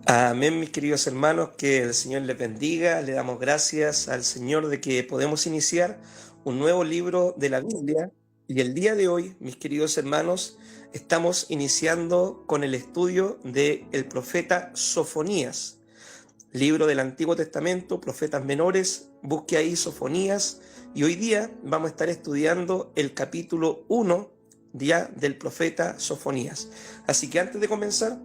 Amén, mis queridos hermanos, que el Señor les bendiga. Le damos gracias al Señor de que podemos iniciar un nuevo libro de la Biblia. Y el día de hoy, mis queridos hermanos, estamos iniciando con el estudio del profeta Sofonías, libro del Antiguo Testamento, profetas menores. Busque ahí Sofonías. Y hoy día vamos a estar estudiando el capítulo 1 ya del profeta Sofonías. Así que antes de comenzar,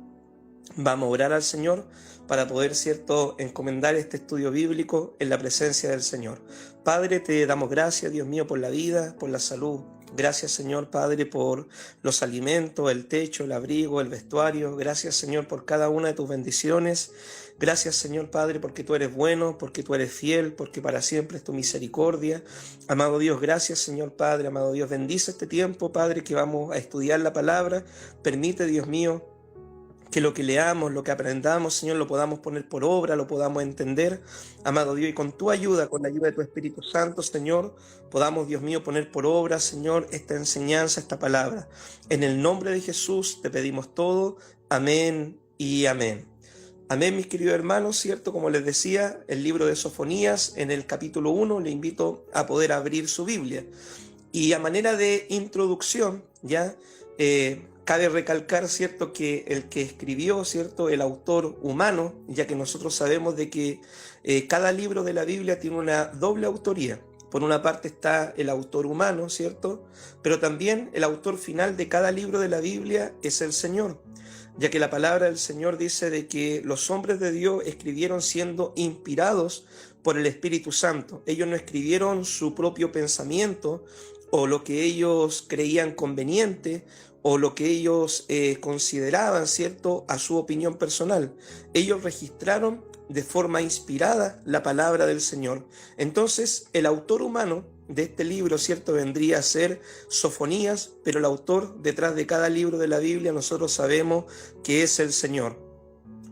vamos a orar al Señor para poder, ¿cierto?, encomendar este estudio bíblico en la presencia del Señor. Padre, te damos gracias, Dios mío, por la vida, por la salud. Gracias, Señor, Padre, por los alimentos, el techo, el abrigo, el vestuario. Gracias, Señor, por cada una de tus bendiciones. Gracias, Señor, Padre, porque tú eres bueno, porque tú eres fiel, porque para siempre es tu misericordia. Amado Dios, gracias, Señor, Padre. Amado Dios, bendice este tiempo, Padre, que vamos a estudiar la palabra. Permite, Dios mío, que lo que leamos, lo que aprendamos, Señor, lo podamos poner por obra, lo podamos entender, amado Dios, y con tu ayuda, con la ayuda de tu Espíritu Santo, Señor, podamos, Dios mío, poner por obra, Señor, esta enseñanza, esta palabra. En el nombre de Jesús te pedimos todo. Amén y amén. Amén, mis queridos hermanos, ¿cierto? Como les decía, el libro de Sofonías, en el capítulo 1, le invito a poder abrir su Biblia. Y a manera de introducción, ya, cabe recalcar, ¿cierto?, que el que escribió, ¿cierto?, el autor humano, ya que nosotros sabemos de que cada libro de la Biblia tiene una doble autoría. Por una parte está el autor humano, ¿cierto?, pero también el autor final de cada libro de la Biblia es el Señor, ya que la palabra del Señor dice de que los hombres de Dios escribieron siendo inspirados por el Espíritu Santo. Ellos no escribieron su propio pensamiento o lo que ellos creían conveniente o lo que ellos consideraban, ¿cierto?, a su opinión personal. Ellos registraron de forma inspirada la palabra del Señor. Entonces, el autor humano de este libro, ¿cierto?, vendría a ser Sofonías, pero el autor detrás de cada libro de la Biblia nosotros sabemos que es el Señor.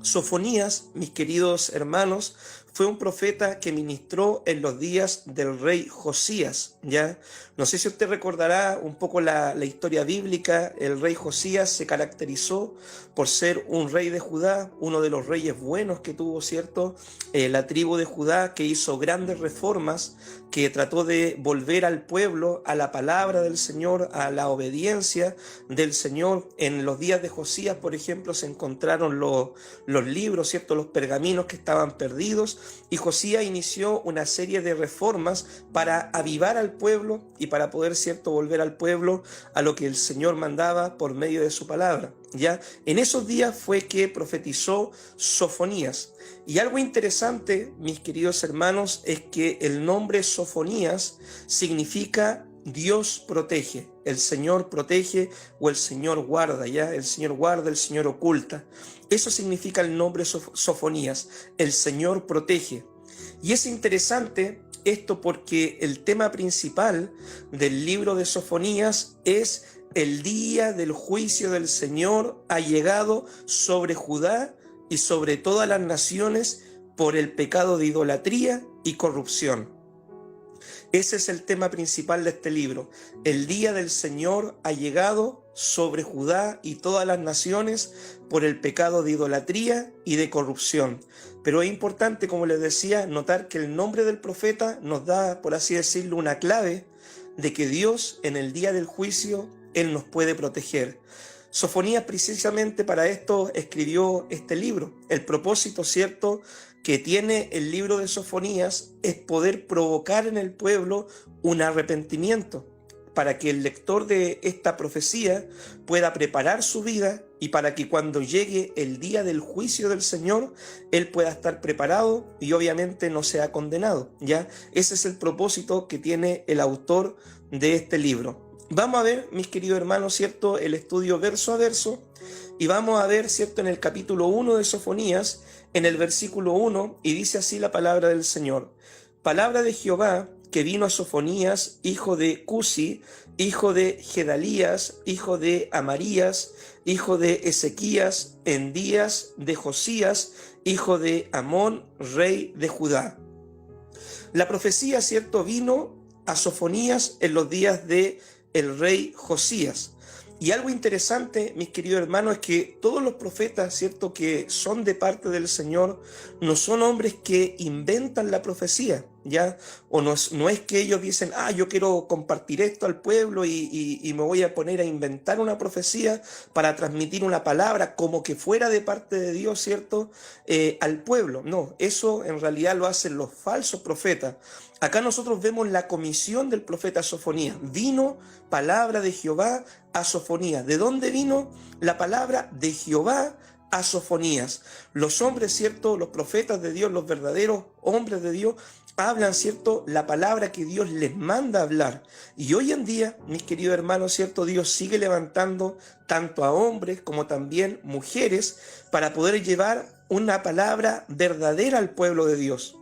Sofonías, mis queridos hermanos, fue un profeta que ministró en los días del rey Josías, ¿ya? No sé si usted recordará un poco la historia bíblica. El rey Josías se caracterizó por ser un rey de Judá, uno de los reyes buenos que tuvo, ¿cierto?, la tribu de Judá, que hizo grandes reformas, que trató de volver al pueblo a la palabra del Señor, a la obediencia del Señor. En los días de Josías, por ejemplo, se encontraron los libros, ¿cierto?, los pergaminos que estaban perdidos, y Josías inició una serie de reformas para avivar al pueblo y para poder, ¿cierto?, volver al pueblo a lo que el Señor mandaba por medio de su palabra. ¿Ya? En esos días fue que profetizó Sofonías. Y algo interesante, mis queridos hermanos, es que el nombre Sofonías significa Dios protege, el Señor protege o el Señor guarda, ¿ya? El Señor guarda, el Señor oculta. Eso significa el nombre Sofonías, el Señor protege. Y es interesante esto porque el tema principal del libro de Sofonías es: el día del juicio del Señor ha llegado sobre Judá y sobre todas las naciones por el pecado de idolatría y corrupción. Ese es el tema principal de este libro. El día del Señor ha llegado sobre Judá y todas las naciones por el pecado de idolatría y de corrupción. Pero es importante, como les decía, notar que el nombre del profeta nos da, por así decirlo, una clave de que Dios en el día del juicio, Él nos puede proteger. Sofonías precisamente para esto escribió este libro. El propósito, ¿cierto?, que tiene el libro de Sofonías es poder provocar en el pueblo un arrepentimiento, para que el lector de esta profecía pueda preparar su vida y para que cuando llegue el día del juicio del Señor, él pueda estar preparado y obviamente no sea condenado, ¿ya? Ese es el propósito que tiene el autor de este libro. Vamos a ver, mis queridos hermanos, ¿cierto?, el estudio verso a verso, y vamos a ver, ¿cierto?, en el capítulo 1 de Sofonías, en el versículo 1, y dice así la palabra del Señor: palabra de Jehová que vino a Sofonías, hijo de Cusi, hijo de Gedalías, hijo de Amarías, hijo de Ezequías, en días de Josías, hijo de Amón, rey de Judá. La profecía, ¿cierto?, vino a Sofonías en los días de el rey Josías. Y algo interesante, mis queridos hermanos, es que todos los profetas, ¿cierto?, que son de parte del Señor, no son hombres que inventan la profecía, ¿ya? O no es que ellos dicen, yo quiero compartir esto al pueblo y me voy a poner a inventar una profecía para transmitir una palabra como que fuera de parte de Dios, ¿cierto?, al pueblo. No, eso en realidad lo hacen los falsos profetas. Acá nosotros vemos la comisión del profeta Sofonías. Vino palabra de Jehová a Sofonías. ¿De dónde vino la palabra de Jehová a Sofonías? Los hombres, ¿cierto?, los profetas de Dios, los verdaderos hombres de Dios, hablan, ¿cierto?, la palabra que Dios les manda hablar. Y hoy en día, mis queridos hermanos, ¿cierto?, Dios sigue levantando tanto a hombres como también mujeres para poder llevar una palabra verdadera al pueblo de Dios.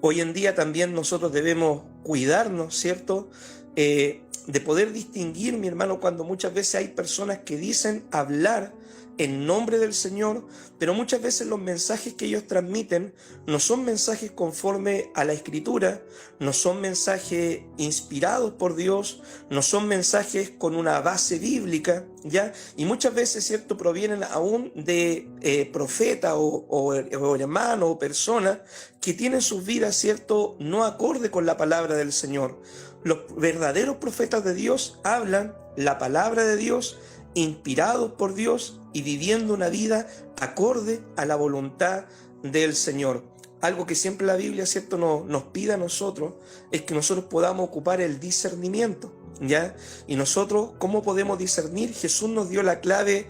Hoy en día también nosotros debemos cuidarnos, ¿cierto?, de poder distinguir, mi hermano, cuando muchas veces hay personas que dicen hablar en nombre del Señor, pero muchas veces los mensajes que ellos transmiten no son mensajes conforme a la Escritura, no son mensajes inspirados por Dios, no son mensajes con una base bíblica, ¿ya? Y muchas veces, ¿cierto?, provienen aún de profetas o hermanos o personas que tienen sus vidas, ¿cierto?, no acorde con la palabra del Señor. Los verdaderos profetas de Dios hablan la palabra de Dios, inspirados por Dios y viviendo una vida acorde a la voluntad del Señor. Algo que siempre la Biblia, ¿cierto?, nos pide a nosotros es que nosotros podamos ocupar el discernimiento, ¿ya? Y nosotros, ¿cómo podemos discernir? Jesús nos dio la clave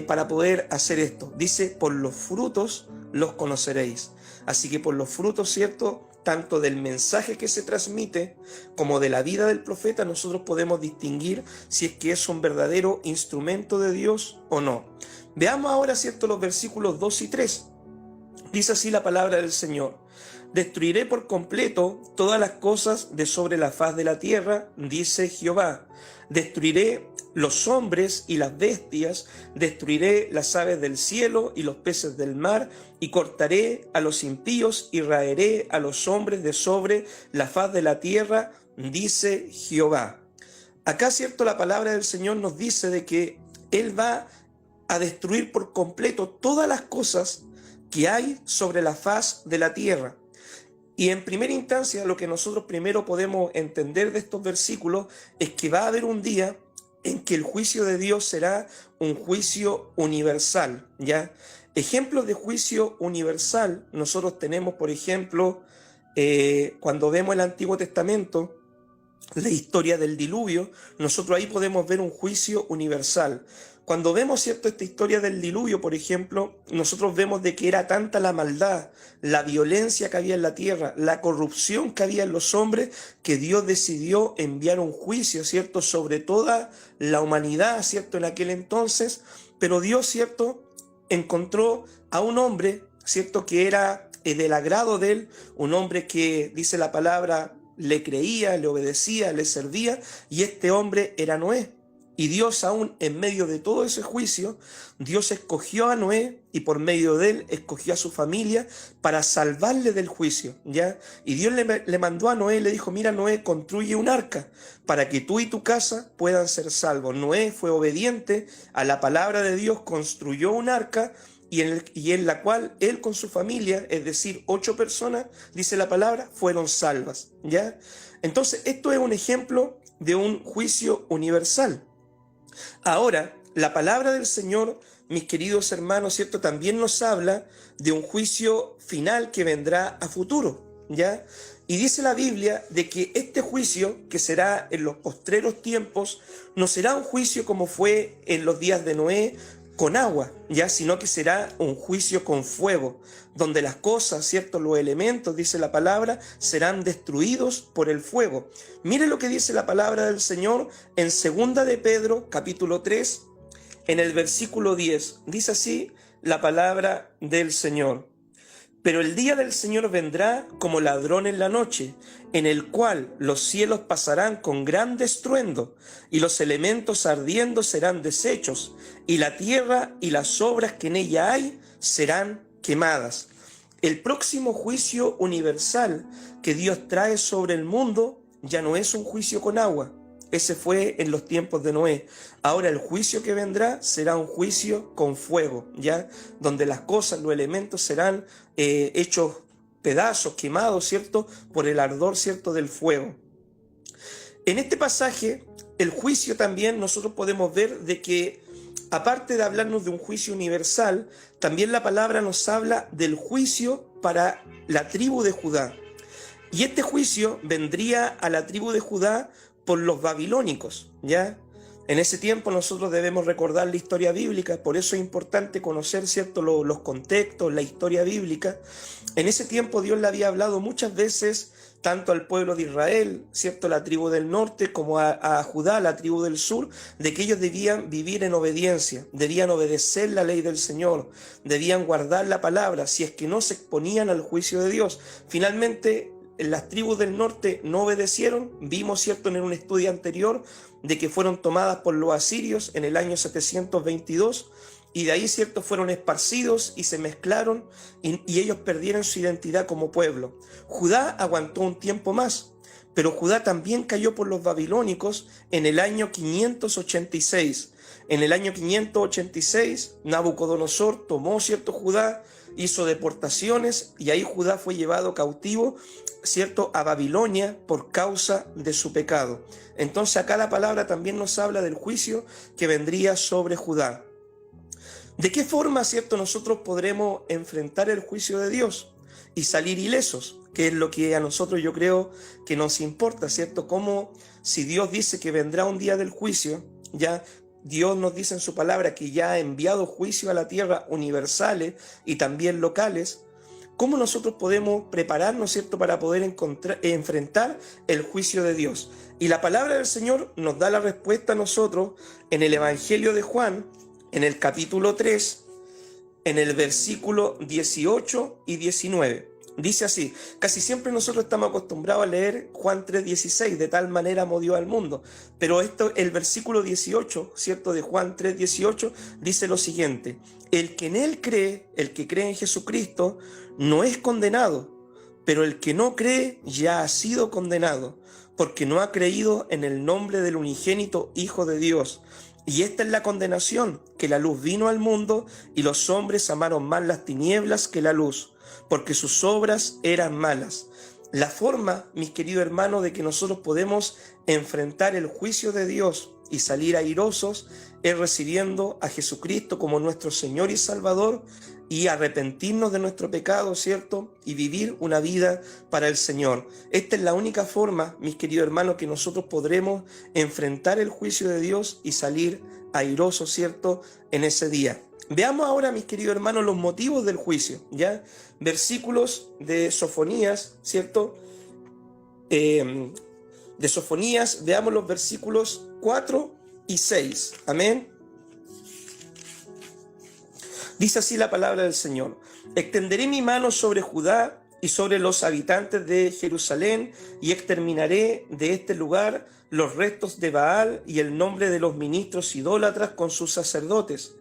para poder hacer esto. Dice, por los frutos los conoceréis. Así que por los frutos, ¿cierto?, tanto del mensaje que se transmite como de la vida del profeta, nosotros podemos distinguir si es que es un verdadero instrumento de Dios o no. Veamos ahora, ¿cierto?, los versículos 2 y 3. Dice así la palabra del Señor. Destruiré por completo todas las cosas de sobre la faz de la tierra, dice Jehová. Destruiré los hombres y las bestias, destruiré las aves del cielo y los peces del mar, y cortaré a los impíos y raeré a los hombres de sobre la faz de la tierra, dice Jehová. Acá, ¿cierto?, la palabra del Señor nos dice de que Él va a destruir por completo todas las cosas que hay sobre la faz de la tierra. Y en primera instancia, lo que nosotros primero podemos entender de estos versículos es que va a haber un día en que el juicio de Dios será un juicio universal, ¿ya? Ejemplos de juicio universal nosotros tenemos, por ejemplo, cuando vemos el Antiguo Testamento, la historia del diluvio, nosotros ahí podemos ver un juicio universal. Cuando vemos, ¿cierto?, esta historia del diluvio, por ejemplo, nosotros vemos de que era tanta la maldad, la violencia que había en la tierra, la corrupción que había en los hombres, que Dios decidió enviar un juicio, ¿cierto?, sobre toda la humanidad, ¿cierto?, en aquel entonces. Pero Dios, ¿cierto?, encontró a un hombre, ¿cierto?, que era del agrado de él, un hombre que, dice la palabra, le creía, le obedecía, le servía, y este hombre era Noé. Y Dios, aún en medio de todo ese juicio, Dios escogió a Noé y por medio de él escogió a su familia para salvarle del juicio, ¿ya? Y Dios le mandó a Noé, le dijo, mira Noé, construye un arca para que tú y tu casa puedan ser salvos. Noé fue obediente a la palabra de Dios, construyó un arca y en la cual él con su familia, es decir, 8 personas, dice la palabra, fueron salvas, ¿ya? Entonces, esto es un ejemplo de un juicio universal. Ahora, la palabra del Señor, mis queridos hermanos, ¿cierto?, también nos habla de un juicio final que vendrá a futuro, ¿ya? Y dice la Biblia de que este juicio, que será en los postreros tiempos, no será un juicio como fue en los días de Noé, con agua, ya, sino que será un juicio con fuego, donde las cosas, ¿cierto?, los elementos, dice la palabra, serán destruidos por el fuego. Mire lo que dice la palabra del Señor en 2 de Pedro, capítulo 3, en el versículo 10. Dice así la palabra del Señor. Pero el día del Señor vendrá como ladrón en la noche, en el cual los cielos pasarán con gran estruendo, y los elementos ardiendo serán deshechos, y la tierra y las obras que en ella hay serán quemadas. El próximo juicio universal que Dios trae sobre el mundo ya no es un juicio con agua. Ese fue en los tiempos de Noé. Ahora el juicio que vendrá será un juicio con fuego, ¿ya? Donde las cosas, los elementos serán hechos pedazos, quemados, ¿cierto? Por el ardor, ¿cierto? Del fuego. En este pasaje, el juicio también nosotros podemos ver de que, aparte de hablarnos de un juicio universal, también la palabra nos habla del juicio para la tribu de Judá. Y este juicio vendría a la tribu de Judá por los babilónicos, ¿ya? En ese tiempo nosotros debemos recordar la historia bíblica, por eso es importante conocer, ¿cierto?, los contextos, la historia bíblica. En ese tiempo Dios le había hablado muchas veces tanto al pueblo de Israel, ¿cierto?, la tribu del norte, como a Judá, la tribu del sur, de que ellos debían vivir en obediencia, debían obedecer la ley del Señor, debían guardar la palabra, si es que no se exponían al juicio de Dios. Finalmente, las tribus del norte no obedecieron. Vimos, ¿cierto?, en un estudio anterior de que fueron tomadas por los asirios en el año 722 y de ahí, ¿cierto?, fueron esparcidos y se mezclaron y ellos perdieron su identidad como pueblo. Judá aguantó un tiempo más, pero Judá también cayó por los babilónicos en el año 586. En el año 586, Nabucodonosor tomó, ¿cierto?, Judá, hizo deportaciones y ahí Judá fue llevado cautivo, ¿cierto?, a Babilonia por causa de su pecado. Entonces acá la palabra también nos habla del juicio que vendría sobre Judá. ¿De qué forma, cierto, nosotros podremos enfrentar el juicio de Dios y salir ilesos? Que es lo que a nosotros yo creo que nos importa, ¿cierto? Como si Dios dice que vendrá un día del juicio, ya Dios nos dice en su palabra que ya ha enviado juicio a la tierra universales y también locales. ¿Cómo nosotros podemos prepararnos, cierto, para poder enfrentar el juicio de Dios? Y la palabra del Señor nos da la respuesta a nosotros en el Evangelio de Juan, en el capítulo 3, en el versículo 18 y 19. Dice así, casi siempre nosotros estamos acostumbrados a leer Juan 3:16, de tal manera amó Dios al mundo, pero el versículo 18, ¿cierto?, de Juan 3:18, dice lo siguiente: el que en él cree, el que cree en Jesucristo, no es condenado, pero el que no cree ya ha sido condenado, porque no ha creído en el nombre del unigénito Hijo de Dios. Y esta es la condenación, que la luz vino al mundo y los hombres amaron más las tinieblas que la luz, porque sus obras eran malas. La forma, mis queridos hermanos, de que nosotros podemos enfrentar el juicio de Dios y salir airosos es recibiendo a Jesucristo como nuestro Señor y Salvador y arrepentirnos de nuestro pecado, ¿cierto? Y vivir una vida para el Señor. Esta es la única forma, mis queridos hermanos, que nosotros podremos enfrentar el juicio de Dios y salir airosos, ¿cierto?, en ese día. Veamos ahora, mis queridos hermanos, los motivos del juicio, ¿ya? Versículos de Sofonías, ¿cierto? De Sofonías, veamos los versículos 4 y 6. Amén. Dice así la palabra del Señor: extenderé mi mano sobre Judá y sobre los habitantes de Jerusalén, y exterminaré de este lugar los restos de Baal y el nombre de los ministros idólatras con sus sacerdotes,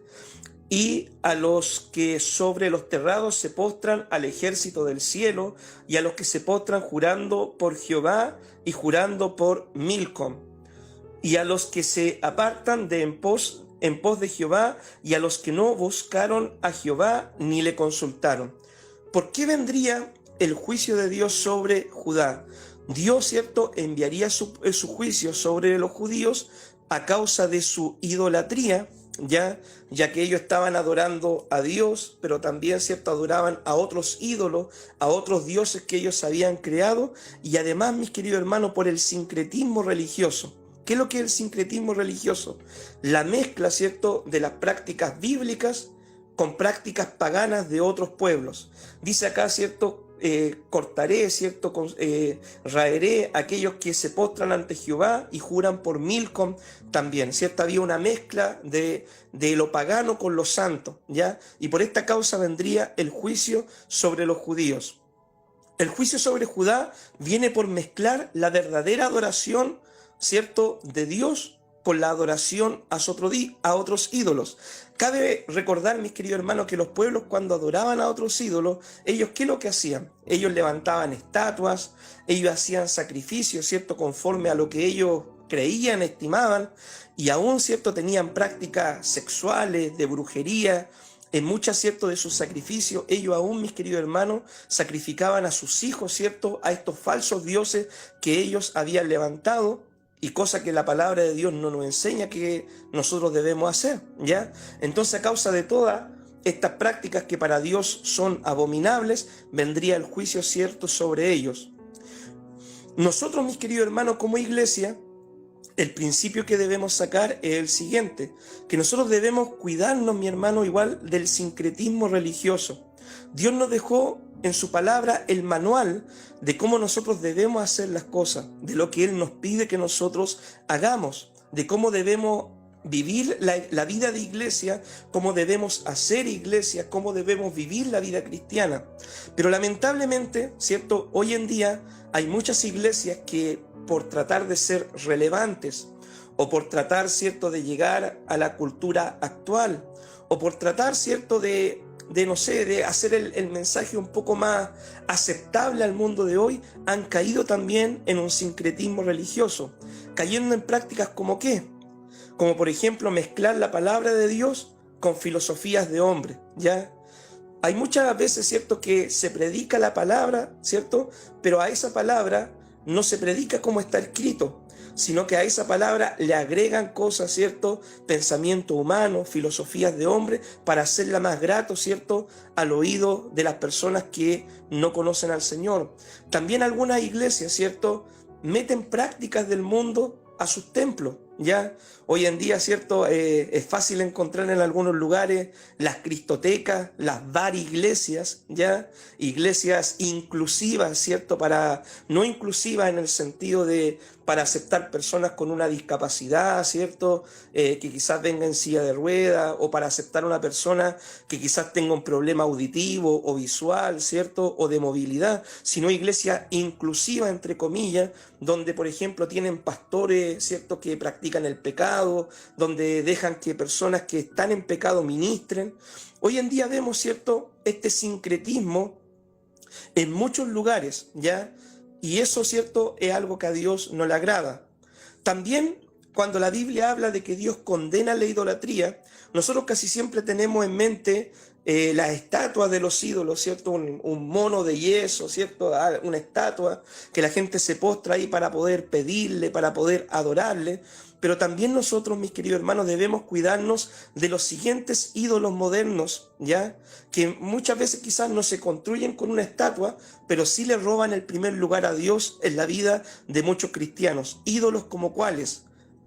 y a los que sobre los terrados se postran al ejército del cielo, y a los que se postran jurando por Jehová y jurando por Milcom, y a los que se apartan de en pos de Jehová, y a los que no buscaron a Jehová ni le consultaron. ¿Por qué vendría el juicio de Dios sobre Judá? Dios, ¿cierto?, enviaría su juicio sobre los judíos a causa de su idolatría, ya que ellos estaban adorando a Dios, pero también, ¿cierto?, adoraban a otros ídolos, a otros dioses que ellos habían creado, y además, mis queridos hermanos, por el sincretismo religioso. ¿Qué es lo que es el sincretismo religioso? La mezcla, ¿cierto?, de las prácticas bíblicas con prácticas paganas de otros pueblos. Dice acá, ¿cierto?, cortaré, ¿cierto?, raeré aquellos que se postran ante Jehová y juran por Milcom también, ¿cierto? Había una mezcla de lo pagano con lo santo, ¿ya? Y por esta causa vendría el juicio sobre los judíos. El juicio sobre Judá viene por mezclar la verdadera adoración, ¿cierto?, de Dios con la adoración a otros ídolos. Cabe recordar, mis queridos hermanos, que los pueblos, cuando adoraban a otros ídolos, ellos, ¿qué es lo que hacían? Ellos levantaban estatuas, ellos hacían sacrificios, ¿cierto?, conforme a lo que ellos creían, estimaban, y aún, ¿cierto?, tenían prácticas sexuales, de brujería. En muchas, ¿cierto?, de sus sacrificios, ellos aún, mis queridos hermanos, sacrificaban a sus hijos, ¿cierto?, a estos falsos dioses que ellos habían levantado, y cosa que la palabra de Dios no nos enseña que nosotros debemos hacer, ¿ya? Entonces, a causa de todas estas prácticas que para Dios son abominables, vendría el juicio cierto sobre ellos. Nosotros, mis queridos hermanos, como iglesia, el principio que debemos sacar es el siguiente, que nosotros debemos cuidarnos, mi hermano, igual del sincretismo religioso. Dios nos dejó en su palabra el manual de cómo nosotros debemos hacer las cosas, de lo que Él nos pide que nosotros hagamos, de cómo debemos vivir la vida de iglesia, cómo debemos hacer iglesia, cómo debemos vivir la vida cristiana. Pero lamentablemente, ¿cierto?, hoy en día hay muchas iglesias que por tratar de ser relevantes o por tratar, ¿cierto?, de llegar a la cultura actual o por tratar, ¿cierto?, no sé, de hacer el mensaje un poco más aceptable al mundo de hoy, han caído también en un sincretismo religioso, cayendo en prácticas como ¿qué? Como por ejemplo mezclar la palabra de Dios con filosofías de hombre, ¿ya? Hay muchas veces, ¿cierto?, que se predica la palabra, ¿cierto?, pero a esa palabra no se predica como está escrito, sino que a esa palabra le agregan cosas, ¿cierto?, pensamiento humano, filosofías de hombre, para hacerla más grato, ¿cierto?, al oído de las personas que no conocen al Señor. También algunas iglesias, ¿cierto?, meten prácticas del mundo a sus templos, ¿ya? Hoy en día, ¿cierto?, es fácil encontrar en algunos lugares las cristotecas, las variglesias, ¿ya? Iglesias inclusivas, ¿cierto?, no inclusivas en el sentido de para aceptar personas con una discapacidad, ¿cierto?, que quizás venga en silla de ruedas, o para aceptar a una persona que quizás tenga un problema auditivo o visual, ¿cierto?, o de movilidad, sino iglesias inclusivas, entre comillas, donde, por ejemplo, tienen pastores, ¿cierto?, que practican el pecado, donde dejan que personas que están en pecado ministren. Hoy en día vemos, ¿cierto?, este sincretismo en muchos lugares, ¿ya? Y eso, ¿cierto?, es algo que a Dios no le agrada. También, cuando la Biblia habla de que Dios condena la idolatría, nosotros casi siempre tenemos en mente las estatuas de los ídolos, ¿cierto? Un mono de yeso, ¿cierto? Una estatua que la gente se postra ahí para poder pedirle, para poder adorarle. Pero también nosotros, mis queridos hermanos, debemos cuidarnos de los siguientes ídolos modernos, ¿ya? Que muchas veces quizás no se construyen con una estatua, pero sí le roban el primer lugar a Dios en la vida de muchos cristianos. Ídolos como cuáles,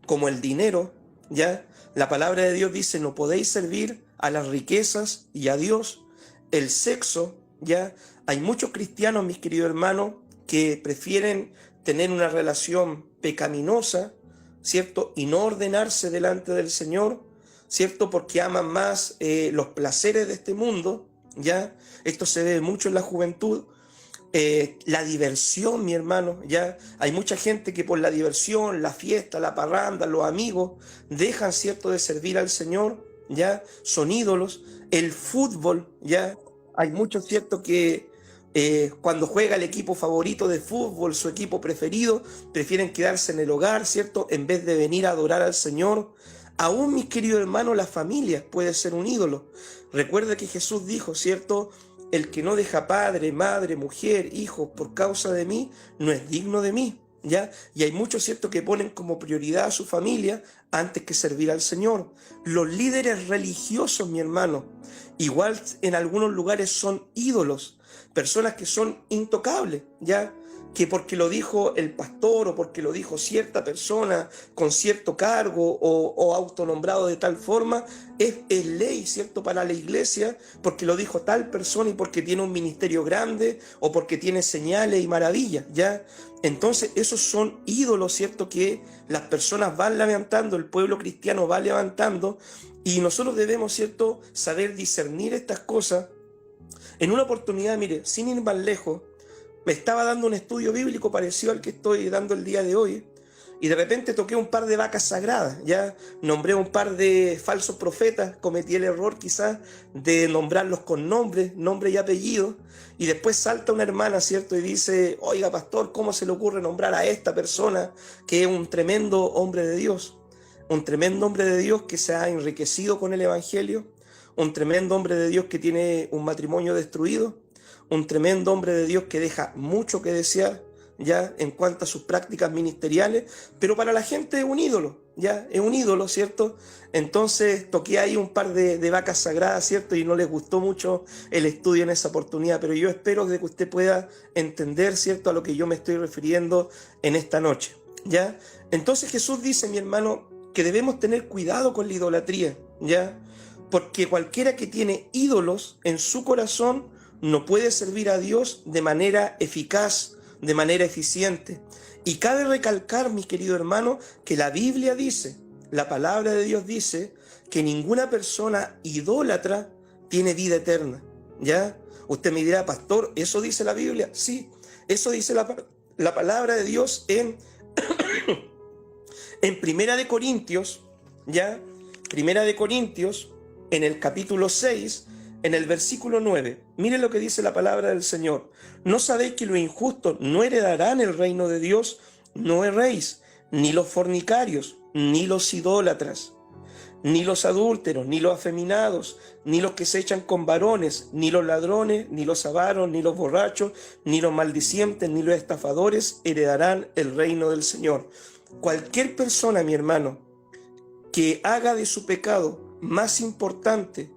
como el dinero, ¿ya? La palabra de Dios dice, no podéis servir a las riquezas y a Dios. El sexo, ¿ya? Hay muchos cristianos, mis queridos hermanos, que prefieren tener una relación pecaminosa, ¿cierto?, y no ordenarse delante del Señor, ¿cierto?, porque aman más los placeres de este mundo, ¿ya? Esto se ve mucho en la juventud. La diversión, mi hermano, ¿ya? Hay mucha gente que por la diversión, la fiesta, la parranda, los amigos, dejan, ¿cierto?, de servir al Señor, ¿ya? Son ídolos. El fútbol, ¿ya? Hay muchos, ¿cierto?, que cuando juega el equipo favorito de fútbol, su equipo preferido, prefieren quedarse en el hogar, ¿cierto?, en vez de venir a adorar al Señor. Aún, mis queridos hermanos, la familia puede ser un ídolo. Recuerda que Jesús dijo, ¿cierto?, el que no deja padre, madre, mujer, hijos por causa de mí, no es digno de mí, ¿ya? Y hay muchos, ¿cierto?, que ponen como prioridad a su familia antes que servir al Señor. Los líderes religiosos, mi hermano, igual en algunos lugares son ídolos, personas que son intocables, ¿ya? Que porque lo dijo el pastor o porque lo dijo cierta persona con cierto cargo o autonombrado de tal forma, es ley, ¿cierto?, para la iglesia, porque lo dijo tal persona y porque tiene un ministerio grande o porque tiene señales y maravillas, ¿ya? Entonces esos son ídolos, ¿cierto?, que las personas van levantando, el pueblo cristiano va levantando, y nosotros debemos, ¿cierto?, saber discernir estas cosas. En una oportunidad, mire, sin ir más lejos, me estaba dando un estudio bíblico parecido al que estoy dando el día de hoy, y de repente toqué un par de vacas sagradas, ya nombré un par de falsos profetas, cometí el error quizás de nombrarlos con nombre y apellido, y después salta una hermana, ¿cierto? Y dice, oiga pastor, ¿cómo se le ocurre nombrar a esta persona que es un tremendo hombre de Dios? Un tremendo hombre de Dios que se ha enriquecido con el Evangelio, un tremendo hombre de Dios que tiene un matrimonio destruido, un tremendo hombre de Dios que deja mucho que desear, ya en cuanto a sus prácticas ministeriales, pero para la gente es un ídolo, ya es un ídolo, ¿cierto? Entonces toqué ahí un par de vacas sagradas, ¿cierto? Y no les gustó mucho el estudio en esa oportunidad, pero yo espero de que usted pueda entender, ¿cierto?, a lo que yo me estoy refiriendo en esta noche, ¿ya? Entonces Jesús dice, mi hermano, que debemos tener cuidado con la idolatría, ¿ya? Porque cualquiera que tiene ídolos en su corazón no puede servir a Dios de manera eficaz, de manera eficiente. Y cabe recalcar, mis queridos hermanos, que la Biblia dice, la palabra de Dios dice, que ninguna persona idólatra tiene vida eterna, ¿ya? Usted me dirá, pastor, ¿eso dice la Biblia? Sí, eso dice la palabra de Dios en Primera de Corintios, ¿ya? Primera de Corintios, en el capítulo 6, en el versículo 9. Miren lo que dice la palabra del Señor. ¿No sabéis que los injustos no heredarán el reino de Dios? No erréis, ni los fornicarios, ni los idólatras, ni los adúlteros, ni los afeminados, ni los que se echan con varones, ni los ladrones, ni los avaros, ni los borrachos, ni los maldicientes, ni los estafadores heredarán el reino del Señor. Cualquier persona, mi hermano, que haga de su pecado más importante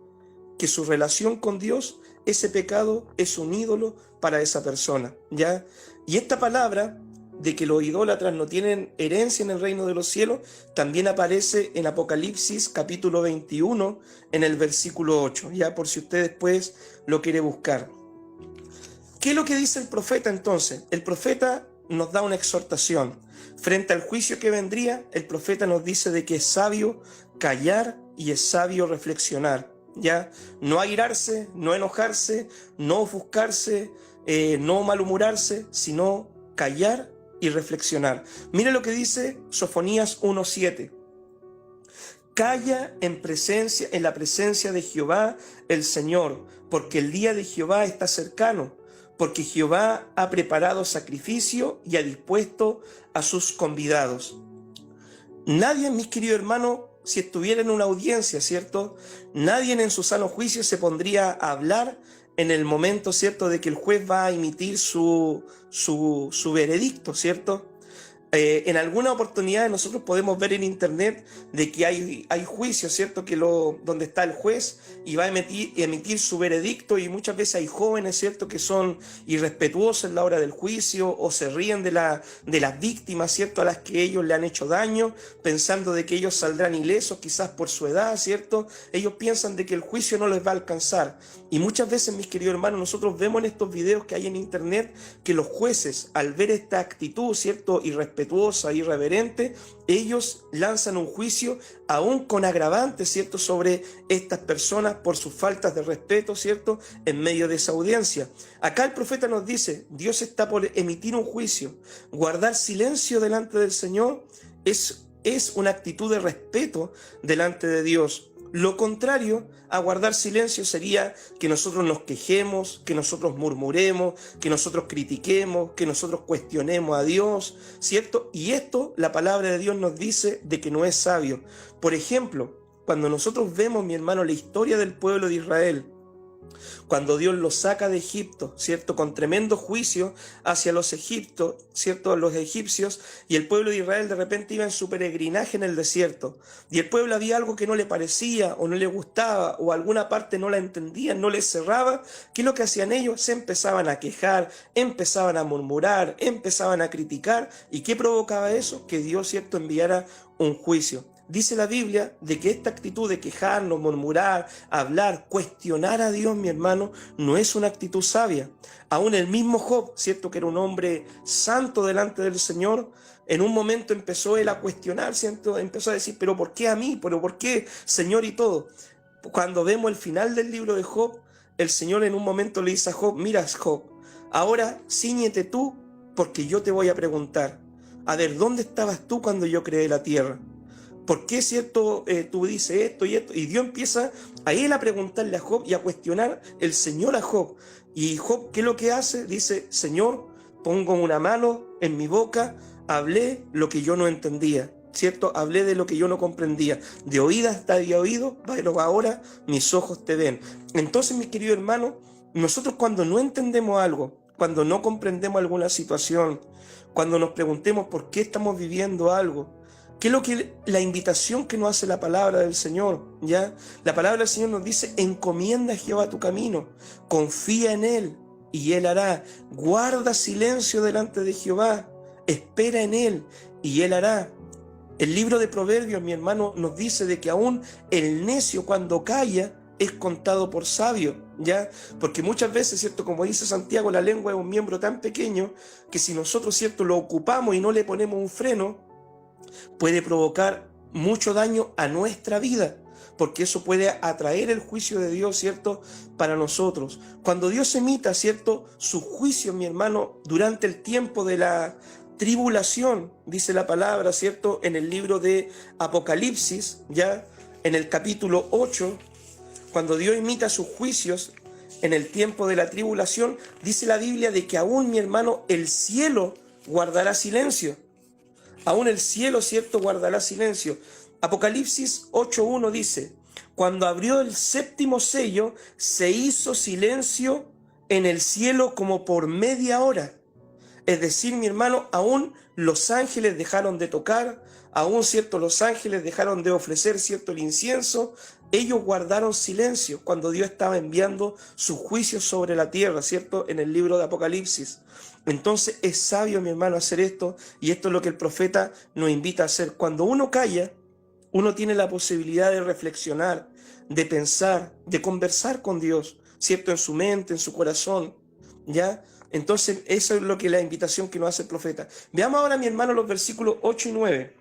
que su relación con Dios, ese pecado es un ídolo para esa persona, ¿ya? Y esta palabra de que los idólatras no tienen herencia en el reino de los cielos también aparece en Apocalipsis capítulo 21 en el versículo 8, ya por si usted después lo quiere buscar. ¿Qué es lo que dice el profeta entonces? El profeta nos da una exhortación. Frente al juicio que vendría, el profeta nos dice de que es sabio callar y es sabio reflexionar, ¿ya? No airarse, no enojarse, no ofuscarse, no malhumorarse, sino callar y reflexionar. Mire lo que dice Sofonías 1:7. Calla en la presencia de Jehová el Señor, porque el día de Jehová está cercano, porque Jehová ha preparado sacrificio y ha dispuesto a sus convidados. Nadie, mis queridos hermanos, si estuviera en una audiencia, ¿cierto? Nadie en su sano juicio se pondría a hablar en el momento, ¿cierto?, de que el juez va a emitir su veredicto, ¿cierto? En alguna oportunidad nosotros podemos ver en internet de que hay juicios, ¿cierto?, donde está el juez y va a emitir su veredicto, y muchas veces hay jóvenes, ¿cierto?, que son irrespetuosos en la hora del juicio o se ríen de las víctimas, ¿cierto?, a las que ellos le han hecho daño, pensando de que ellos saldrán ilesos quizás por su edad, ¿cierto? Ellos piensan de que el juicio no les va a alcanzar. Y muchas veces, mis queridos hermanos, nosotros vemos en estos videos que hay en internet que los jueces, al ver esta actitud, ¿cierto?, irrespetuosa, irreverente, ellos lanzan un juicio aún con agravantes, ¿cierto?, sobre estas personas por sus faltas de respeto, ¿cierto?, en medio de esa audiencia. Acá el profeta nos dice, Dios está por emitir un juicio. Guardar silencio delante del Señor es una actitud de respeto delante de Dios. Lo contrario a guardar silencio sería que nosotros nos quejemos, que nosotros murmuremos, que nosotros critiquemos, que nosotros cuestionemos a Dios, ¿cierto? Y esto, la palabra de Dios nos dice de que no es sabio. Por ejemplo, cuando nosotros vemos, mi hermano, la historia del pueblo de Israel, cuando Dios los saca de Egipto, ¿cierto?, con tremendo juicio hacia los egipcios, ¿cierto?, los egipcios, y el pueblo de Israel de repente iba en su peregrinaje en el desierto, y el pueblo había algo que no le parecía o no le gustaba o alguna parte no la entendían, no les cerraba. ¿Qué es lo que hacían ellos? Se empezaban a quejar, empezaban a murmurar, empezaban a criticar. ¿Y qué provocaba eso? Que Dios, ¿cierto?, enviara un juicio. Dice la Biblia de que esta actitud de quejarnos, murmurar, hablar, cuestionar a Dios, mi hermano, no es una actitud sabia. Aún el mismo Job, ¿cierto?, que era un hombre santo delante del Señor, en un momento empezó él a cuestionar, ¿cierto? Empezó a decir, ¿pero por qué a mí? ¿Pero por qué, Señor? Y todo. Cuando vemos el final del libro de Job, el Señor en un momento le dice a Job, mira, Job, ahora cíñete tú porque yo te voy a preguntar. A ver, ¿dónde estabas tú cuando yo creé la tierra? ¿Por qué, cierto, tú dices esto y esto? Y Dios empieza a él a preguntarle a Job y a cuestionar el Señor a Job. Y Job, ¿qué es lo que hace? Dice, Señor, pongo una mano en mi boca, hablé lo que yo no entendía, ¿cierto? Hablé de lo que yo no comprendía. De oídas te había oído, pero ahora mis ojos te ven. Entonces, mis queridos hermanos, nosotros cuando no entendemos algo, cuando no comprendemos alguna situación, cuando nos preguntemos por qué estamos viviendo algo, ¿qué es lo que la invitación que nos hace la palabra del Señor? ¿Ya? La palabra del Señor nos dice, encomienda a Jehová tu camino, confía en Él y Él hará. Guarda silencio delante de Jehová, espera en Él y Él hará. El libro de Proverbios, mi hermano, nos dice de que aún el necio cuando calla es contado por sabio, ¿ya? Porque muchas veces, ¿cierto? Como dice Santiago, la lengua es un miembro tan pequeño que si nosotros, ¿cierto?, lo ocupamos y no le ponemos un freno, puede provocar mucho daño a nuestra vida, porque eso puede atraer el juicio de Dios, ¿cierto?, para nosotros. Cuando Dios emita, ¿cierto?, su juicio, mi hermano, durante el tiempo de la tribulación, dice la palabra, ¿cierto?, en el libro de Apocalipsis, ya en el capítulo 8, cuando Dios emita sus juicios en el tiempo de la tribulación, dice la Biblia de que aún, mi hermano, el cielo guardará silencio. Aún el cielo, ¿cierto?, guardará silencio. Apocalipsis 8.1 dice, cuando abrió el séptimo sello, se hizo silencio en el cielo como por media hora. Es decir, mi hermano, aún los ángeles dejaron de tocar, aún, ¿cierto?, los ángeles dejaron de ofrecer, ¿cierto?, el incienso. Ellos guardaron silencio cuando Dios estaba enviando sus juicios sobre la tierra, ¿cierto?, en el libro de Apocalipsis. Entonces es sabio, mi hermano, hacer esto, y esto es lo que el profeta nos invita a hacer. Cuando uno calla, uno tiene la posibilidad de reflexionar, de pensar, de conversar con Dios, ¿cierto?, en su mente, en su corazón, ¿ya? Entonces eso es lo que la invitación que nos hace el profeta. Veamos ahora, mi hermano, los versículos 8 y 9.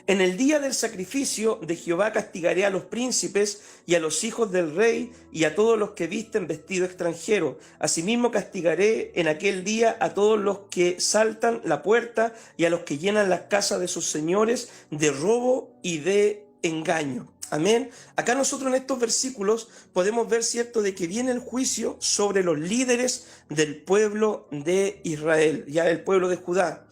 En el día del sacrificio de Jehová castigaré a los príncipes y a los hijos del rey y a todos los que visten vestido extranjero. Asimismo castigaré en aquel día a todos los que saltan la puerta y a los que llenan las casas de sus señores de robo y de engaño. Amén. Acá nosotros en estos versículos podemos ver, ¿cierto?, de que viene el juicio sobre los líderes del pueblo de Israel, ya el pueblo de Judá.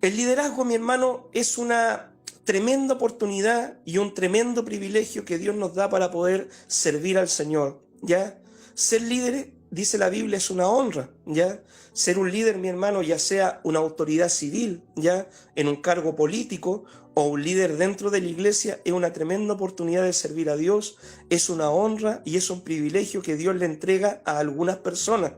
El liderazgo, mi hermano, es una tremenda oportunidad y un tremendo privilegio que Dios nos da para poder servir al Señor, ¿ya? Ser líder, dice la Biblia, es una honra, ¿ya? Ser un líder, mi hermano, ya sea una autoridad civil, ¿ya?, en un cargo político, o un líder dentro de la iglesia, es una tremenda oportunidad de servir a Dios, es una honra y es un privilegio que Dios le entrega a algunas personas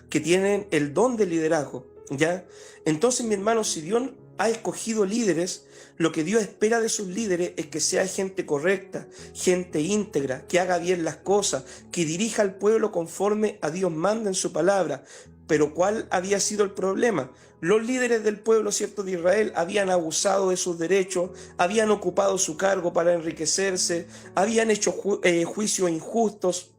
que tienen el don de liderazgo, ¿ya? Entonces, mi hermano, si Dios ha escogido líderes, lo que Dios espera de sus líderes es que sea gente correcta, gente íntegra, que haga bien las cosas, que dirija al pueblo conforme a Dios manda en su palabra. Pero ¿cuál había sido el problema? Los líderes del pueblo, ¿cierto?, de Israel habían abusado de sus derechos, habían ocupado su cargo para enriquecerse, habían hecho juicios injustos,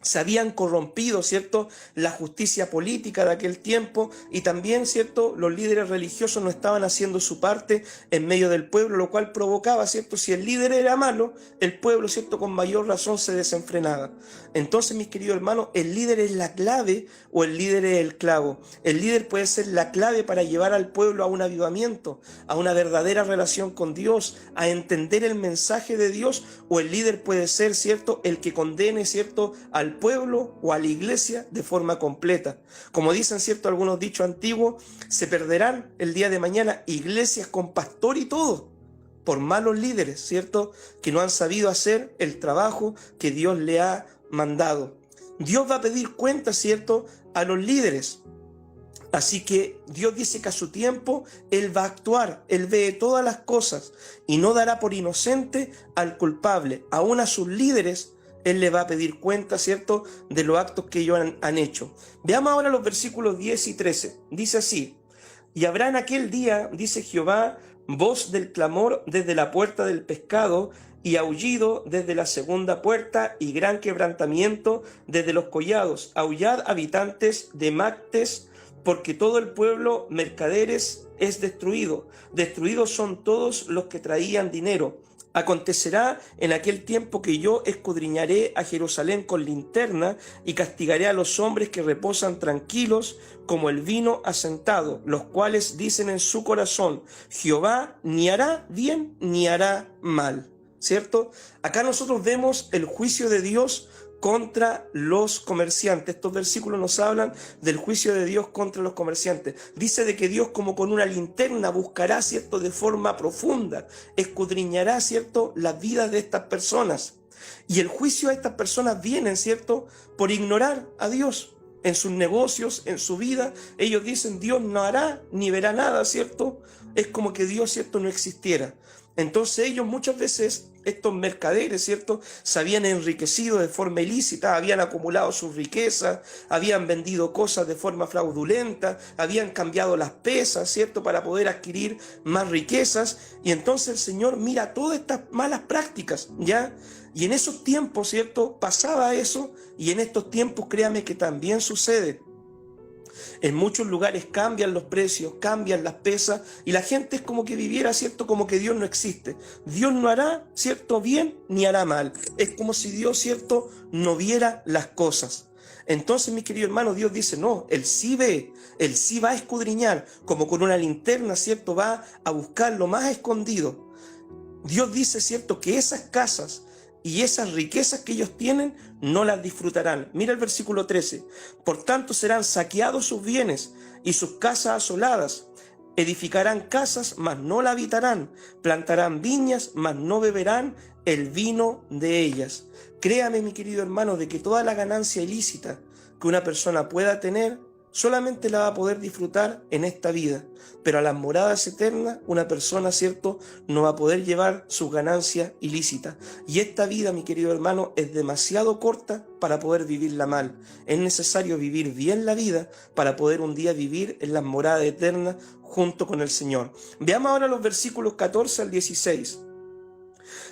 se habían corrompido, ¿cierto?, la justicia política de aquel tiempo, y también, ¿cierto?, los líderes religiosos no estaban haciendo su parte en medio del pueblo, lo cual provocaba, ¿cierto?, si el líder era malo, el pueblo, ¿cierto?, con mayor razón se desenfrenaba. Entonces, mis queridos hermanos, el líder es la clave o el líder es el clavo. El líder puede ser la clave para llevar al pueblo a un avivamiento, a una verdadera relación con Dios, a entender el mensaje de Dios, o el líder puede ser, ¿cierto?, el que condene, ¿cierto?, al pueblo o a la iglesia de forma completa. Como dicen, ¿cierto?, algunos dichos antiguos, se perderán el día de mañana iglesias con pastor y todo, por malos líderes, ¿cierto?, que no han sabido hacer el trabajo que Dios le ha mandado. Dios va a pedir cuentas, ¿cierto?, a los líderes. Así que Dios dice que a su tiempo Él va a actuar, Él ve todas las cosas y no dará por inocente al culpable. Aún a sus líderes Él le va a pedir cuenta, ¿cierto?, de los actos que ellos han hecho. Veamos ahora los versículos 10 y 13. Dice así: y habrá en aquel día, dice Jehová, voz del clamor desde la puerta del pescado, y aullido desde la segunda puerta, y gran quebrantamiento desde los collados. Aullad, habitantes de Mactes, porque todo el pueblo mercaderes es destruido. Destruidos son todos los que traían dinero. Acontecerá en aquel tiempo que yo escudriñaré a Jerusalén con linterna y castigaré a los hombres que reposan tranquilos como el vino asentado, los cuales dicen en su corazón: Jehová ni hará bien ni hará mal. ¿Cierto? Acá nosotros vemos el juicio de Dios contra los comerciantes. Estos versículos nos hablan del juicio de Dios contra los comerciantes. Dice de que Dios, como con una linterna, buscará, ¿cierto?, de forma profunda, escudriñará, ¿cierto?, las vidas de estas personas. Y el juicio a estas personas viene, ¿cierto?, por ignorar a Dios. En sus negocios, en su vida, ellos dicen: Dios no hará ni verá nada, ¿cierto? Es como que Dios, ¿cierto?, no existiera. Entonces ellos muchas veces, estos mercaderes, ¿cierto?, se habían enriquecido de forma ilícita, habían acumulado sus riquezas, habían vendido cosas de forma fraudulenta, habían cambiado las pesas, ¿cierto?, para poder adquirir más riquezas. Y entonces el Señor mira todas estas malas prácticas, ¿ya? Y en esos tiempos, ¿cierto?, pasaba eso, y en estos tiempos, créame que también sucede. En muchos lugares cambian los precios, cambian las pesas, y la gente es como que viviera, ¿cierto?, como que Dios no existe. Dios no hará, ¿cierto?, bien ni hará mal. Es como si Dios, ¿cierto?, no viera las cosas. Entonces, mi querido hermano, Dios dice: no, Él sí ve, Él sí va a escudriñar, como con una linterna, ¿cierto?, va a buscar lo más escondido. Dios dice, ¿cierto?, que esas casas y esas riquezas que ellos tienen no las disfrutarán. Mira el versículo 13. Por tanto serán saqueados sus bienes y sus casas asoladas. Edificarán casas, mas no la habitarán. Plantarán viñas, mas no beberán el vino de ellas. Créame, mi querido hermano, de que toda la ganancia ilícita que una persona pueda tener solamente la va a poder disfrutar en esta vida, pero a las moradas eternas una persona, ¿cierto?, no va a poder llevar sus ganancias ilícitas. Y esta vida, mi querido hermano, es demasiado corta para poder vivirla mal. Es necesario vivir bien la vida para poder un día vivir en las moradas eternas junto con el Señor. Veamos ahora los versículos 14 al 16.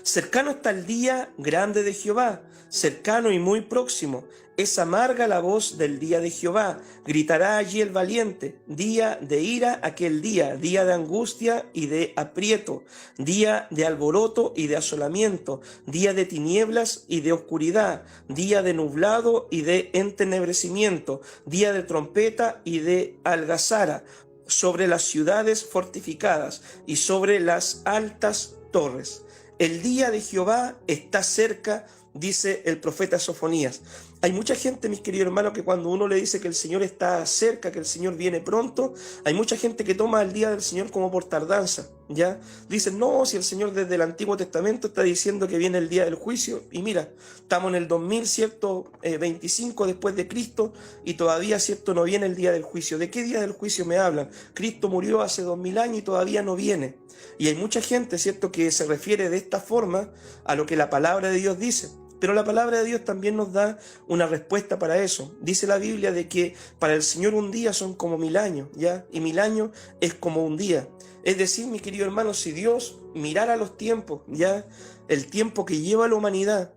Cercano está el día grande de Jehová, cercano y muy próximo. Es amarga la voz del día de Jehová. Gritará allí el valiente. Día de ira aquel día, día de angustia y de aprieto, día de alboroto y de asolamiento, día de tinieblas y de oscuridad, día de nublado y de entenebrecimiento, día de trompeta y de algazara, sobre las ciudades fortificadas y sobre las altas torres. El día de Jehová está cerca, dice el profeta Sofonías. Hay mucha gente, mis queridos hermanos, que cuando uno le dice que el Señor está cerca, que el Señor viene pronto, hay mucha gente que toma el día del Señor como por tardanza, ¿ya? Dicen: no, si el Señor desde el Antiguo Testamento está diciendo que viene el día del juicio, y mira, estamos en el 2125 después de Cristo, y todavía, ¿cierto?, no viene el día del juicio. ¿De qué día del juicio me hablan? Cristo murió hace 2000 años y todavía no viene. Y hay mucha gente, ¿cierto?, que se refiere de esta forma a lo que la palabra de Dios dice. Pero la palabra de Dios también nos da una respuesta para eso. Dice la Biblia de que para el Señor un día son como 1000 años, ¿ya? Y 1000 años es como un día. Es decir, mi querido hermano, si Dios mirara los tiempos, ¿ya?, el tiempo que lleva la humanidad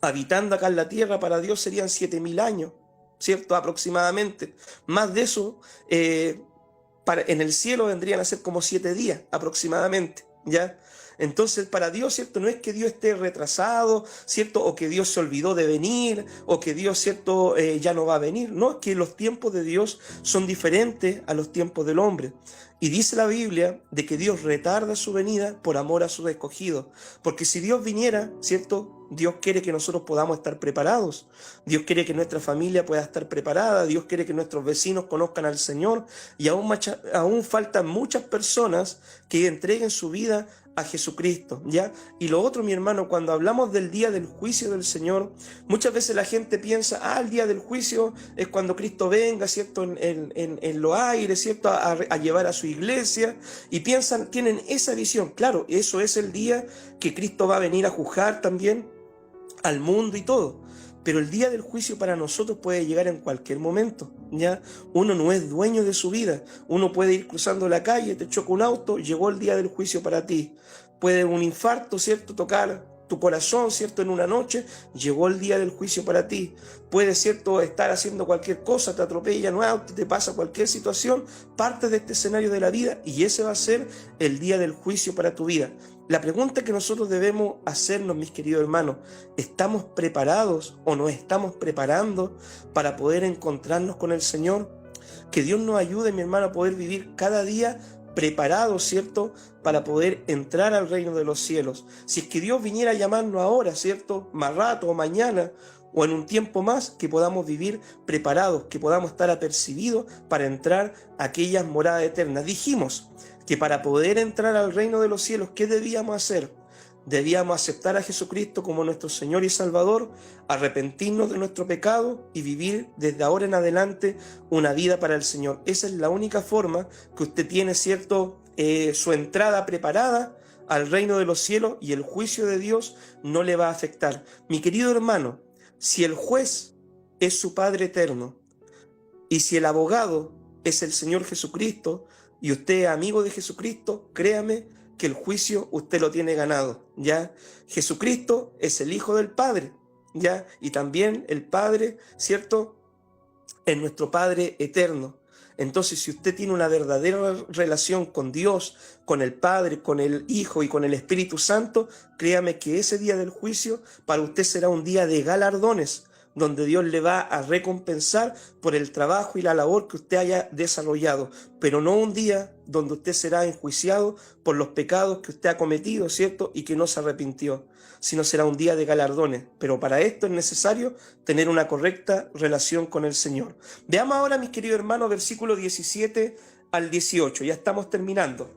habitando acá en la tierra, para Dios serían 7000 años, ¿cierto?, aproximadamente. Más de eso, en el cielo vendrían a ser como 7 días aproximadamente, ¿ya? Entonces, para Dios, ¿cierto?, no es que Dios esté retrasado, ¿cierto?, o que Dios se olvidó de venir, o que Dios, ¿cierto?, ya no va a venir. No, es que los tiempos de Dios son diferentes a los tiempos del hombre. Y dice la Biblia de que Dios retarda su venida por amor a sus escogidos. Porque si Dios viniera, ¿cierto?, Dios quiere que nosotros podamos estar preparados. Dios quiere que nuestra familia pueda estar preparada. Dios quiere que nuestros vecinos conozcan al Señor. Y aún faltan muchas personas que entreguen su vida a Jesucristo, ¿ya? Y lo otro, mi hermano, cuando hablamos del día del juicio del Señor, muchas veces la gente piensa: el día del juicio es cuando Cristo venga, ¿cierto?, en los aires, ¿cierto?, a llevar a su iglesia, y tienen esa visión. Claro, eso es el día que Cristo va a venir a juzgar también al mundo y todo. Pero el día del juicio para nosotros puede llegar en cualquier momento, ¿ya? Uno no es dueño de su vida. Uno puede ir cruzando la calle, te choca un auto, llegó el día del juicio para ti. Puede un infarto, ¿cierto?, tocar tu corazón, ¿cierto? En una noche, llegó el día del juicio para ti. Puedes, ¿cierto?, estar haciendo cualquier cosa, te atropella un auto, te pasa cualquier situación, parte de este escenario de la vida y ese va a ser el día del juicio para tu vida. La pregunta que nosotros debemos hacernos, mis queridos hermanos, ¿estamos preparados o nos estamos preparando para poder encontrarnos con el Señor? Que Dios nos ayude, mi hermano, a poder vivir cada día preparados, ¿cierto?, para poder entrar al reino de los cielos. Si es que Dios viniera a llamarnos ahora, ¿cierto?, más rato o mañana o en un tiempo más, que podamos vivir preparados, que podamos estar apercibidos para entrar a aquellas moradas eternas. Dijimos que para poder entrar al reino de los cielos, ¿qué debíamos hacer? Debíamos aceptar a Jesucristo como nuestro Señor y Salvador, arrepentirnos de nuestro pecado y vivir desde ahora en adelante una vida para el Señor. Esa es la única forma que usted tiene, ¿cierto?, su entrada preparada al reino de los cielos y el juicio de Dios no le va a afectar. Mi querido hermano, si el juez es su Padre eterno y si el abogado es el Señor Jesucristo y usted es amigo de Jesucristo, créame que el juicio usted lo tiene ganado, ¿ya? Jesucristo es el Hijo del Padre, ¿ya? Y también el Padre, ¿cierto?, es nuestro Padre eterno. Entonces, si usted tiene una verdadera relación con Dios, con el Padre, con el Hijo y con el Espíritu Santo, créame que ese día del juicio para usted será un día de galardones, donde Dios le va a recompensar por el trabajo y la labor que usted haya desarrollado, pero no un día donde usted será enjuiciado por los pecados que usted ha cometido, ¿cierto?, y que no se arrepintió, sino será un día de galardones. Pero para esto es necesario tener una correcta relación con el Señor. Veamos ahora, mis queridos hermanos, versículos 17 al 18, ya estamos terminando.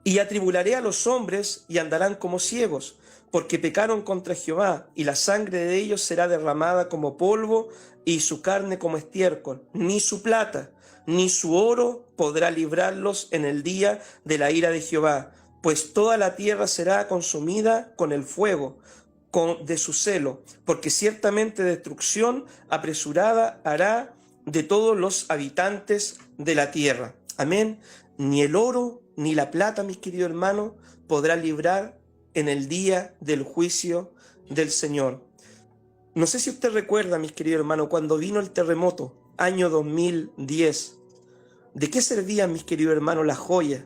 Y atribularé a los hombres y andarán como ciegos, porque pecaron contra Jehová, y la sangre de ellos será derramada como polvo, y su carne como estiércol. Ni su plata, ni su oro podrá librarlos en el día de la ira de Jehová, pues toda la tierra será consumida con el fuego de su celo, porque ciertamente destrucción apresurada hará de todos los habitantes de la tierra. Amén. Ni el oro ni la plata, mis queridos hermanos, podrá librar en el día del juicio del Señor. No sé si usted recuerda, mis queridos hermanos, cuando vino el terremoto, año 2010, ¿de qué servían, mis queridos hermanos, las joyas?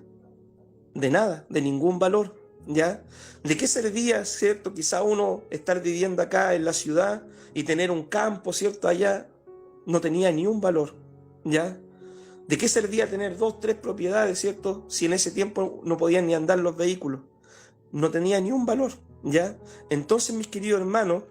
De nada, de ningún valor, ¿ya? ¿De qué servía, cierto, quizá uno estar viviendo acá en la ciudad y tener un campo, cierto, allá? No tenía ni un valor, ¿ya? ¿De qué servía tener 2, 3 propiedades, cierto, si en ese tiempo no podían ni andar los vehículos? No tenía ni un valor, ¿ya? Entonces, mis queridos hermanos,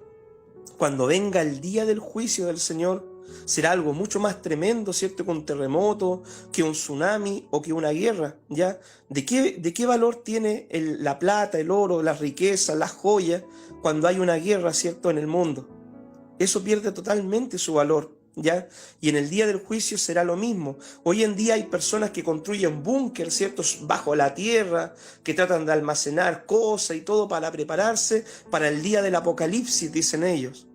cuando venga el día del juicio del Señor, será algo mucho más tremendo, ¿cierto?, que un terremoto, que un tsunami o que una guerra, ¿ya? ¿De qué valor tiene la plata, el oro, las riquezas, las joyas, cuando hay una guerra, ¿cierto?, en el mundo? Eso pierde totalmente su valor, ¿ya? Y en el día del juicio será lo mismo. Hoy en día hay personas que construyen búnkeres, ¿cierto?, bajo la tierra, que tratan de almacenar cosas y todo para prepararse para el día del apocalipsis, dicen ellos.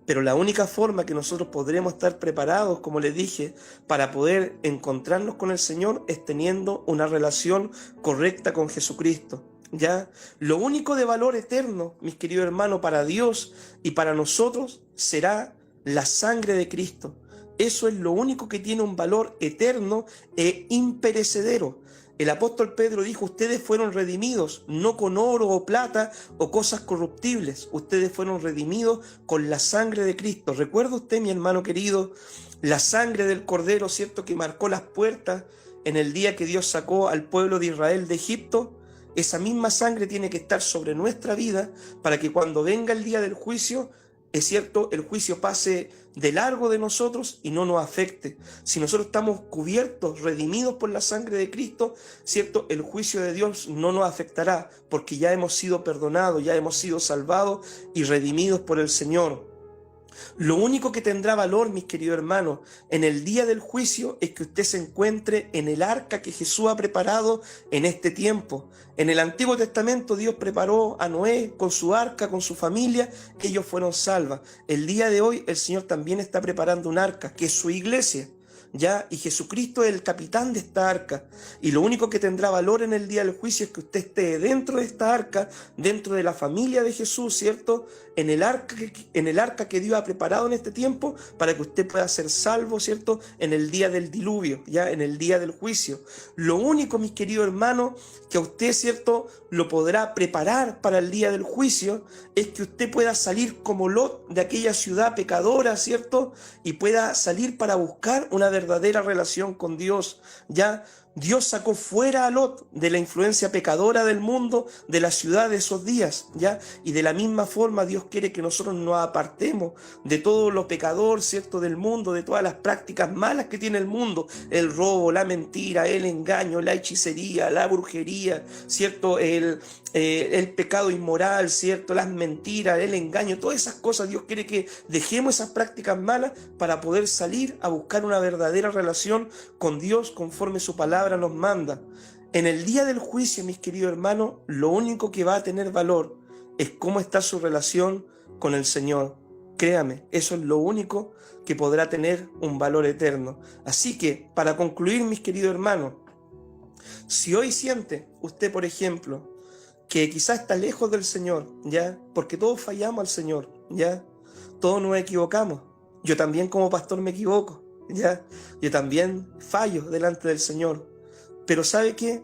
Pero la única forma que nosotros podremos estar preparados, como les dije, para poder encontrarnos con el Señor es teniendo una relación correcta con Jesucristo, ¿ya? Lo único de valor eterno, mis queridos hermanos, para Dios y para nosotros será la sangre de Cristo. Eso es lo único que tiene un valor eterno e imperecedero. El apóstol Pedro dijo, ustedes fueron redimidos, no con oro o plata o cosas corruptibles. Ustedes fueron redimidos con la sangre de Cristo. ¿Recuerda usted, mi hermano querido, la sangre del Cordero, cierto, que marcó las puertas en el día que Dios sacó al pueblo de Israel de Egipto? Esa misma sangre tiene que estar sobre nuestra vida para que cuando venga el día del juicio, es cierto, el juicio pase de largo de nosotros y no nos afecte. Si nosotros estamos cubiertos, redimidos por la sangre de Cristo, cierto, el juicio de Dios no nos afectará porque ya hemos sido perdonados, ya hemos sido salvados y redimidos por el Señor. Lo único que tendrá valor, mis queridos hermanos, en el día del juicio es que usted se encuentre en el arca que Jesús ha preparado en este tiempo. En el Antiguo Testamento Dios preparó a Noé con su arca, con su familia, ellos fueron salvos. El día de hoy el Señor también está preparando un arca, que es su iglesia. ¿ya? Y Jesucristo es el capitán de esta arca. Y lo único que tendrá valor en el día del juicio es que usted esté dentro de esta arca, dentro de la familia de Jesús, ¿cierto? En el arca que Dios ha preparado en este tiempo para que usted pueda ser salvo, ¿cierto? En el día del diluvio, ¿ya? En el día del juicio. Lo único, mis queridos hermanos, que a usted, ¿cierto?, lo podrá preparar para el día del juicio, es que usted pueda salir como Lot de aquella ciudad pecadora, ¿cierto? Y pueda salir para buscar una verdadera relación con Dios, ¿ya? Dios sacó fuera a Lot de la influencia pecadora del mundo, de la ciudad de esos días, ¿ya? Y de la misma forma Dios quiere que nosotros nos apartemos de todo lo pecador, ¿cierto?, del mundo, de todas las prácticas malas que tiene el mundo, el robo, la mentira, el engaño, la hechicería, la brujería, ¿cierto?, el pecado inmoral, ¿cierto?, las mentiras, el engaño, todas esas cosas. Dios quiere que dejemos esas prácticas malas para poder salir a buscar una verdadera relación con Dios conforme su palabra nos manda. En el día del juicio, mis queridos hermanos, lo único que va a tener valor es cómo está su relación con el Señor. Créame, eso es lo único que podrá tener un valor eterno. Así que, para concluir, mis queridos hermanos, si hoy siente usted, por ejemplo, que quizás está lejos del Señor, ¿ya? Porque todos fallamos al Señor, ¿ya? Todos nos equivocamos. Yo también como pastor me equivoco, ¿ya? Yo también fallo delante del Señor. Pero ¿sabe qué?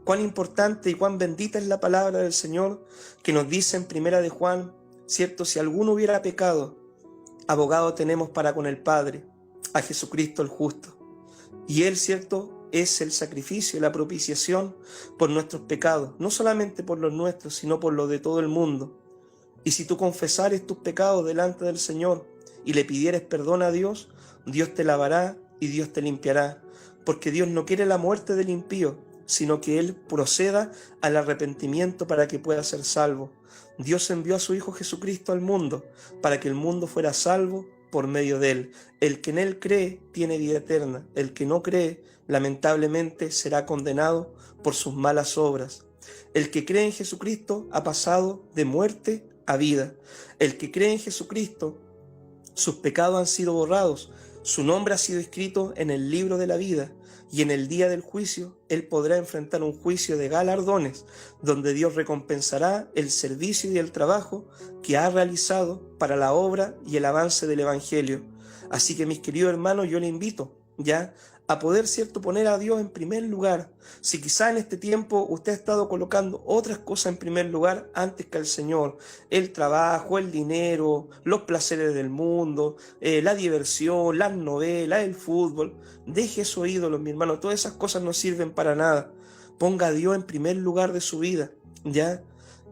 Cuán importante y cuán bendita es la palabra del Señor que nos dice en Primera de Juan, ¿cierto? Si alguno hubiera pecado, abogado tenemos para con el Padre, a Jesucristo el justo. Y Él, ¿cierto?, es el sacrificio, la propiciación por nuestros pecados, no solamente por los nuestros, sino por los de todo el mundo. Y si tú confesares tus pecados delante del Señor y le pidieres perdón a Dios, Dios te lavará y Dios te limpiará, porque Dios no quiere la muerte del impío, sino que Él proceda al arrepentimiento para que pueda ser salvo. Dios envió a su Hijo Jesucristo al mundo para que el mundo fuera salvo por medio de Él. El que en Él cree tiene vida eterna. El que no cree, lamentablemente, será condenado por sus malas obras. El que cree en Jesucristo ha pasado de muerte a vida. El que cree en Jesucristo, sus pecados han sido borrados, su nombre ha sido escrito en el libro de la vida, y en el día del juicio él podrá enfrentar un juicio de galardones, donde Dios recompensará el servicio y el trabajo que ha realizado para la obra y el avance del Evangelio. Así que, mis queridos hermanos, yo le invito ya a poder, ¿cierto?, poner a Dios en primer lugar. Si quizá en este tiempo usted ha estado colocando otras cosas en primer lugar antes que al Señor, el trabajo, el dinero, los placeres del mundo, la diversión, las novelas, el fútbol, deje esos ídolos, mi hermano. Todas esas cosas no sirven para nada. Ponga a Dios en primer lugar de su vida, ¿ya?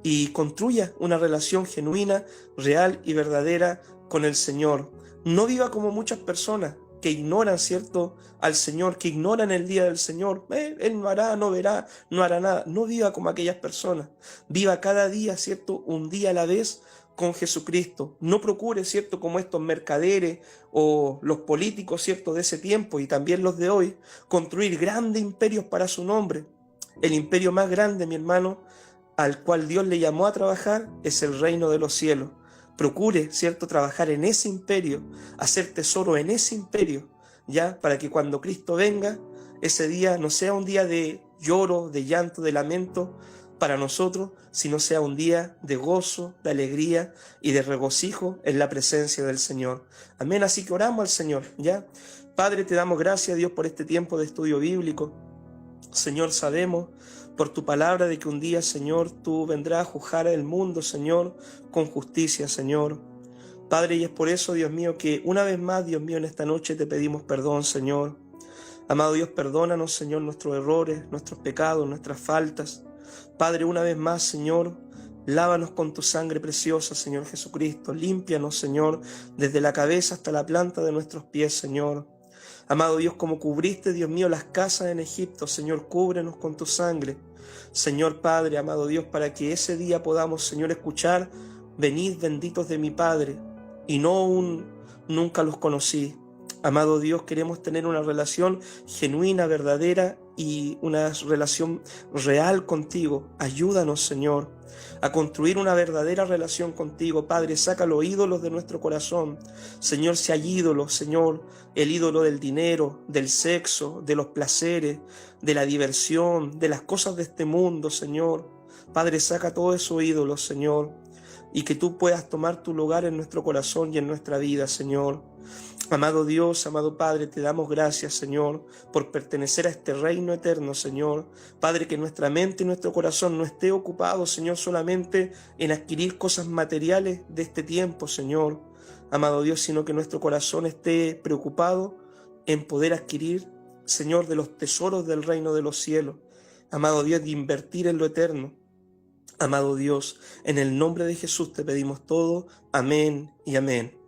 Y construya una relación genuina, real y verdadera con el Señor. No viva como muchas personas que ignoran, ¿cierto?, al Señor, que ignoran el día del Señor. Él no hará, no verá, no hará nada. No viva como aquellas personas. Viva cada día, ¿cierto?, un día a la vez con Jesucristo. No procure, ¿cierto?, como estos mercaderes o los políticos, ¿cierto?, de ese tiempo y también los de hoy, construir grandes imperios para su nombre. El imperio más grande, mi hermano, al cual Dios le llamó a trabajar, es el reino de los cielos. Procure, ¿cierto?, trabajar en ese imperio, hacer tesoro en ese imperio, ¿ya? Para que cuando Cristo venga, ese día no sea un día de lloro, de llanto, de lamento para nosotros, sino sea un día de gozo, de alegría y de regocijo en la presencia del Señor. Amén. Así que oramos al Señor, ¿ya? Padre, te damos gracias, Dios, por este tiempo de estudio bíblico. Señor, sabemos por tu palabra de que un día, Señor, tú vendrás a juzgar al mundo, Señor, con justicia, Señor. Padre, y es por eso, Dios mío, que una vez más, Dios mío, en esta noche te pedimos perdón, Señor. Amado Dios, perdónanos, Señor, nuestros errores, nuestros pecados, nuestras faltas. Padre, una vez más, Señor, lávanos con tu sangre preciosa, Señor Jesucristo. Límpianos, Señor, desde la cabeza hasta la planta de nuestros pies, Señor. Amado Dios, como cubriste, Dios mío, las casas en Egipto, Señor, cúbrenos con tu sangre. Señor Padre, amado Dios, para que ese día podamos, Señor, escuchar: venid benditos de mi Padre, y no un nunca los conocí. Amado Dios, queremos tener una relación genuina, verdadera y una relación real contigo. Ayúdanos, Señor, a construir una verdadera relación contigo. Padre, saca los ídolos de nuestro corazón. Señor, si hay ídolos, Señor, el ídolo del dinero, del sexo, de los placeres, de la diversión, de las cosas de este mundo, Señor. Padre, saca todos esos ídolos, Señor, y que tú puedas tomar tu lugar en nuestro corazón y en nuestra vida, Señor. Amado Dios, amado Padre, te damos gracias, Señor, por pertenecer a este reino eterno, Señor. Padre, que nuestra mente y nuestro corazón no esté ocupado, Señor, solamente en adquirir cosas materiales de este tiempo, Señor. Amado Dios, sino que nuestro corazón esté preocupado en poder adquirir, Señor, de los tesoros del reino de los cielos. Amado Dios, de invertir en lo eterno. Amado Dios, en el nombre de Jesús te pedimos todo. Amén y amén.